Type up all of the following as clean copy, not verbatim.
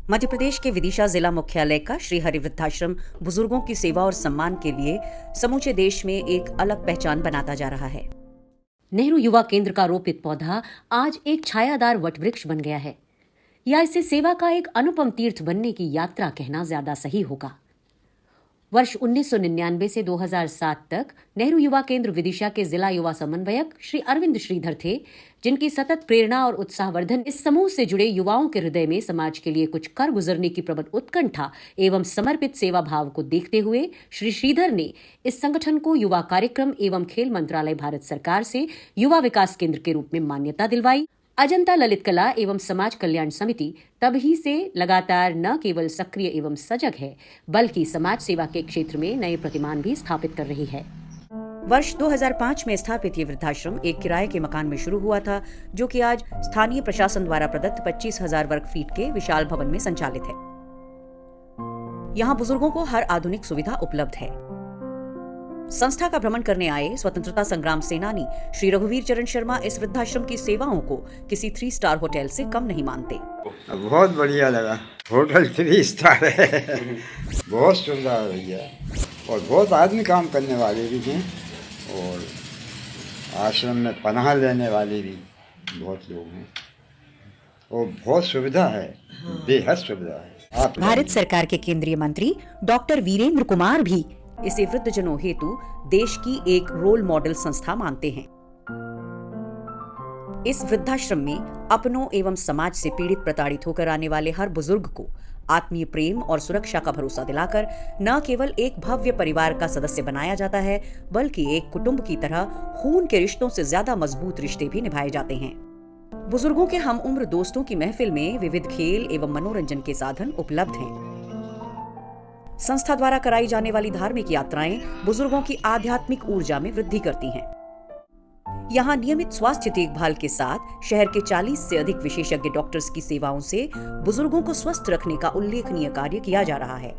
मध्य प्रदेश के विदिशा जिला मुख्यालय का श्री हरि वृद्धाश्रम बुजुर्गों की सेवा और सम्मान के लिए समूचे देश में एक अलग पहचान बनाता जा रहा है। नेहरू युवा केंद्र का रोपित पौधा आज एक छायादार वटवृक्ष बन गया है, या इसे सेवा का एक अनुपम तीर्थ बनने की यात्रा कहना ज्यादा सही होगा। वर्ष 1999 से 2007 तक नेहरू युवा केंद्र विदिशा के जिला युवा समन्वयक श्री अरविंद श्रीधर थे, जिनकी सतत प्रेरणा और उत्साहवर्धन इस समूह से जुड़े युवाओं के हृदय में समाज के लिए कुछ कर गुजरने की प्रबल उत्कंठा एवं समर्पित सेवा भाव को देखते हुए श्री श्रीधर ने इस संगठन को युवा कार्यक्रम एवं खेल मंत्रालय भारत सरकार से युवा विकास केंद्र के रूप में मान्यता दिलवाई। अजंता ललित कला एवं समाज कल्याण समिति तभी से लगातार न केवल सक्रिय एवं सजग है, बल्कि समाज सेवा के क्षेत्र में नए प्रतिमान भी स्थापित कर रही है। वर्ष 2005 में स्थापित ये वृद्धाश्रम एक किराए के मकान में शुरू हुआ था, जो कि आज स्थानीय प्रशासन द्वारा प्रदत्त 25,000 वर्ग फीट के विशाल भवन में संचालित है। यहाँ बुजुर्गों को हर आधुनिक सुविधा उपलब्ध है। संस्था का भ्रमण करने आए स्वतंत्रता संग्राम सेनानी श्री रघुवीर चरण शर्मा इस वृद्धाश्रम की सेवाओं को किसी 3 स्टार होटल से कम नहीं मानते। बहुत बढ़िया लगा, होटल 3 स्टार है। बहुत सुविधा है भैया, और बहुत आदमी काम करने वाले भी हैं, और आश्रम में पनाह लेने वाले भी बहुत लोग हैं, और बहुत सुविधा है, बेहद सुविधा है। भारत सरकार के केंद्रीय मंत्री डॉक्टर वीरेंद्र कुमार भी इसे वृद्धजनों हेतु देश की एक रोल मॉडल संस्था मानते हैं। इस वृद्धाश्रम में अपनों एवं समाज से पीड़ित प्रताड़ित होकर आने वाले हर बुजुर्ग को आत्मीय प्रेम और सुरक्षा का भरोसा दिलाकर न केवल एक भव्य परिवार का सदस्य बनाया जाता है, बल्कि एक कुटुंब की तरह खून के रिश्तों से ज्यादा मजबूत रिश्ते भी निभाए जाते हैं। बुजुर्गों के हम उम्र दोस्तों की महफिल में विविध खेल एवं मनोरंजन के साधन उपलब्ध हैं। संस्था द्वारा कराई जाने वाली धार्मिक यात्राएं बुजुर्गों की आध्यात्मिक ऊर्जा में वृद्धि करती हैं। यहाँ नियमित स्वास्थ्य देखभाल के साथ शहर के 40 से अधिक विशेषज्ञ डॉक्टर्स की सेवाओं से बुजुर्गों को स्वस्थ रखने का उल्लेखनीय कार्य किया जा रहा है।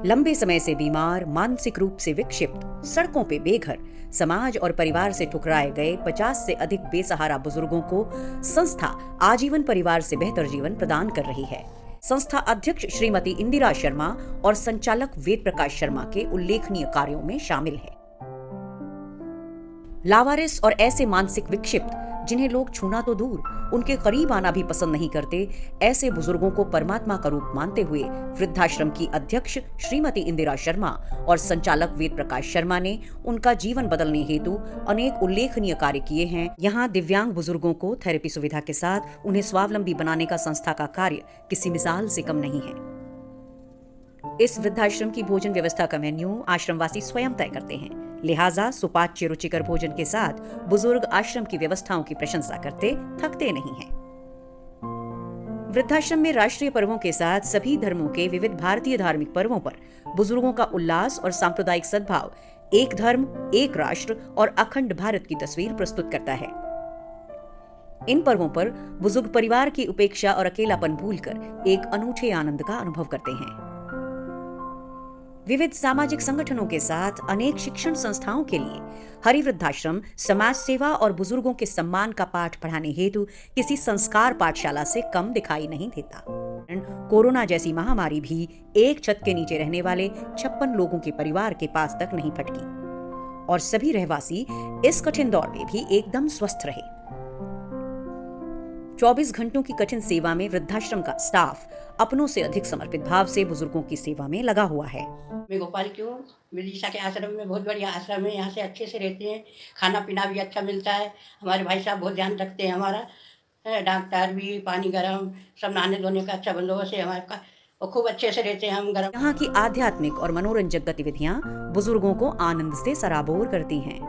लंबे समय से बीमार, मानसिक रूप से विक्षिप्त, सड़कों पे बेघर, समाज और परिवार से ठुकराए गए 50 से अधिक बेसहारा बुजुर्गों को संस्था आजीवन परिवार से बेहतर जीवन प्रदान कर रही है। संस्था अध्यक्ष श्रीमती इंदिरा शर्मा और संचालक वेद प्रकाश शर्मा के उल्लेखनीय कार्यों में शामिल है। लावारिस और ऐसे मानसिक विक्षिप्त जिन्हें लोग छूना तो दूर, उनके करीब आना भी पसंद नहीं करते, ऐसे बुजुर्गों को परमात्मा का रूप मानते हुए वृद्धाश्रम की अध्यक्ष श्रीमती इंदिरा शर्मा और संचालक वेद प्रकाश शर्मा ने उनका जीवन बदलने हेतु अनेक उल्लेखनीय कार्य किए हैं। यहाँ दिव्यांग बुजुर्गों को थेरेपी सुविधा के साथ उन्हें स्वावलंबी बनाने का संस्था का कार्य किसी मिसाल से कम नहीं है। इस वृद्धाश्रम की भोजन व्यवस्था का मेन्यू आश्रमवासी स्वयं तय करते हैं, लिहाजा सुपाच्य रुचिकर भोजन के साथ बुजुर्ग आश्रम की व्यवस्थाओं की प्रशंसा करते थकते नहीं हैं। वृद्धाश्रम में राष्ट्रीय पर्वों के साथ सभी धर्मों के विविध भारतीय धार्मिक पर्वों पर बुजुर्गों का उल्लास और सांप्रदायिक सद्भाव एक धर्म, एक राष्ट्र और अखंड भारत की तस्वीर प्रस्तुत करता है। इन पर्वों पर बुजुर्ग परिवार की उपेक्षा और अकेलापन भूलकर एक अनूठे आनंद का अनुभव करते हैं। विविध सामाजिक संगठनों के साथ अनेक शिक्षण संस्थाओं के लिए हरि वृद्धाश्रम समाज सेवा और बुजुर्गों के सम्मान का पाठ पढ़ाने हेतु किसी संस्कार पाठशाला से कम दिखाई नहीं देता। कोरोना जैसी महामारी भी एक छत के नीचे रहने वाले 56 लोगों के परिवार के पास तक नहीं फटकी, और सभी रहवासी इस कठिन दौर में भी एकदम स्वस्थ रहे। 24 घंटों की कठिन सेवा में वृद्धाश्रम का स्टाफ अपनों से अधिक समर्पित भाव से बुजुर्गों की सेवा में लगा हुआ है। मैं भोपाल की हूँ। विदिशा के आश्रम में बहुत बढ़िया आश्रम है, यहाँ से अच्छे से रहते हैं, खाना पीना भी अच्छा मिलता है। हमारे भाई साहब बहुत ध्यान रखते हैं हमारा, डॉक्टर भी, पानी गर्म, सब नहाने धोने का अच्छा बंदोबस्त है हमारे का, और खूब अच्छे से रहते हैं हम गर्म। यहाँ की आध्यात्मिक और मनोरंजक गतिविधियाँ बुजुर्गों को आनंद से सराबोर करती हैं।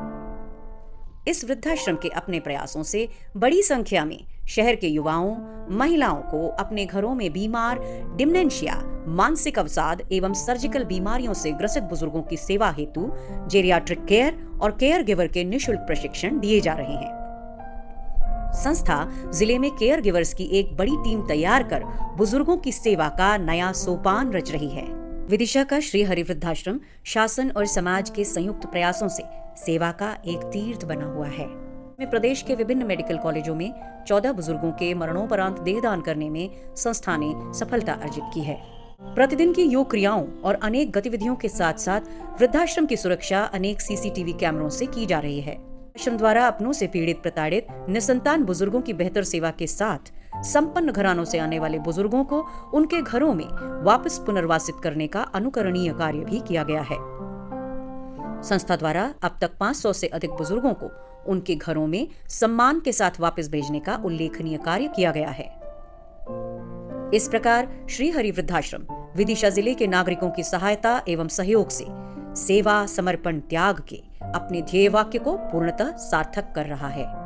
इस वृद्धाश्रम के अपने प्रयासों से बड़ी संख्या में शहर के युवाओं, महिलाओं को अपने घरों में बीमार, डिमेंशिया, मानसिक अवसाद एवं सर्जिकल बीमारियों से ग्रसित बुजुर्गों की सेवा हेतु जेरियाट्रिक केयर और केयर गिवर के निःशुल्क प्रशिक्षण दिए जा रहे हैं। संस्था जिले में केयर गिवर्स की एक बड़ी टीम तैयार कर बुजुर्गों की सेवा का नया सोपान रच रही है। विदिशा का श्री हरि वृद्धाश्रम शासन और समाज के संयुक्त प्रयासों से सेवा का एक तीर्थ बना हुआ है। में प्रदेश के विभिन्न मेडिकल कॉलेजों में 14 बुजुर्गों के मरणोपरांत देहदान करने में संस्था ने सफलता अर्जित की है। प्रतिदिन की योग क्रियाओं और अनेक गतिविधियों के साथ साथ वृद्धाश्रम की सुरक्षा अनेक सीसीटीवी कैमरों से की जा रही है। आश्रम द्वारा अपनों से पीड़ित प्रताड़ित निसंतान बुजुर्गों की बेहतर सेवा के साथ संपन्न घरानों से आने वाले बुजुर्गों को उनके घरों में वापस पुनर्वासित करने का अनुकरणीय कार्य भी किया गया है। संस्था द्वारा अब तक 500 से अधिक बुजुर्गों को उनके घरों में सम्मान के साथ वापस भेजने का उल्लेखनीय कार्य किया गया है। इस प्रकार श्री हरि वृद्धाश्रम विदिशा जिले के नागरिकों की सहायता एवं सहयोग से सेवा, समर्पण, त्याग के अपने ध्येय वाक्य को पूर्णतः सार्थक कर रहा है।